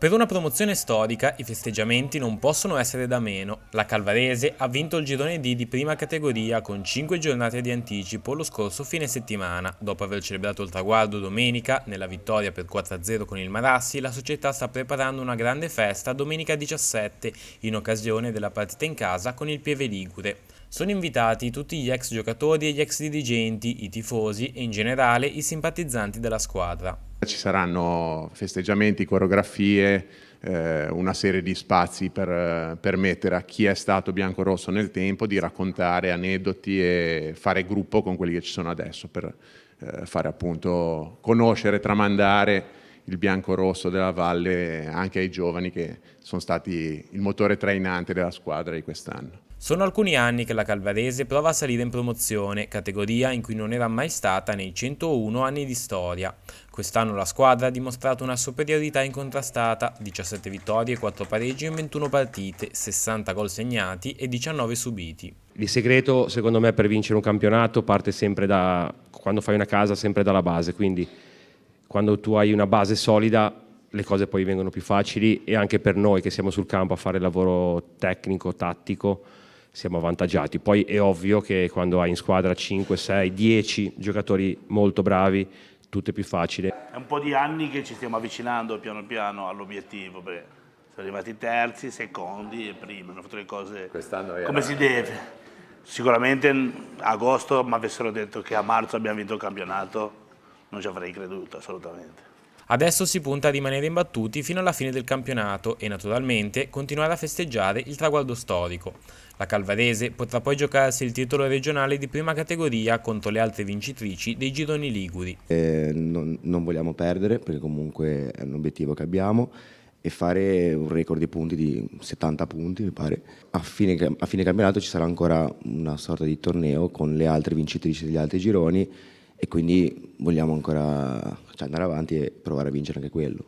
Per una promozione storica i festeggiamenti non possono essere da meno. La Calvarese ha vinto il girone D di prima categoria con 5 giornate di anticipo lo scorso fine settimana. Dopo aver celebrato il traguardo domenica, nella vittoria per 4-0 con il Marassi, la società sta preparando una grande festa domenica 17 in occasione della partita in casa con il Pieve Ligure. Sono invitati tutti gli ex giocatori e gli ex dirigenti, i tifosi e in generale i simpatizzanti della squadra. Ci saranno festeggiamenti, coreografie, una serie di spazi per permettere a chi è stato biancorosso nel tempo di raccontare aneddoti e fare gruppo con quelli che ci sono adesso per fare appunto conoscere, tramandare il biancorosso della Valle anche ai giovani che sono stati il motore trainante della squadra di quest'anno. Sono alcuni anni che la Calvarese prova a salire in promozione, categoria in cui non era mai stata nei 101 anni di storia. Quest'anno la squadra ha dimostrato una superiorità incontrastata, 17 vittorie, 4 pareggi in 21 partite, 60 gol segnati e 19 subiti. Il segreto, secondo me, per vincere un campionato parte sempre quando fai una casa, sempre dalla base, quindi quando tu hai una base solida le cose poi vengono più facili e anche per noi che siamo sul campo a fare il lavoro tecnico, tattico, siamo avvantaggiati. Poi è ovvio che quando hai in squadra 5, 6, 10 giocatori molto bravi, tutto è più facile. È un po' di anni che ci stiamo avvicinando piano piano all'obiettivo. Siamo arrivati terzi, secondi e primi, hanno fatto le cose come si deve. Sicuramente a agosto mi avessero detto che a marzo abbiamo vinto il campionato, non ci avrei creduto assolutamente. Adesso si punta a rimanere imbattuti fino alla fine del campionato e naturalmente continuare a festeggiare il traguardo storico. La Calvarese potrà poi giocarsi il titolo regionale di prima categoria contro le altre vincitrici dei gironi liguri. Non vogliamo perdere perché comunque è un obiettivo che abbiamo e fare un record di punti di 70 punti mi pare. A fine campionato ci sarà ancora una sorta di torneo con le altre vincitrici degli altri gironi e quindi vogliamo ancora andare avanti e provare a vincere anche quello.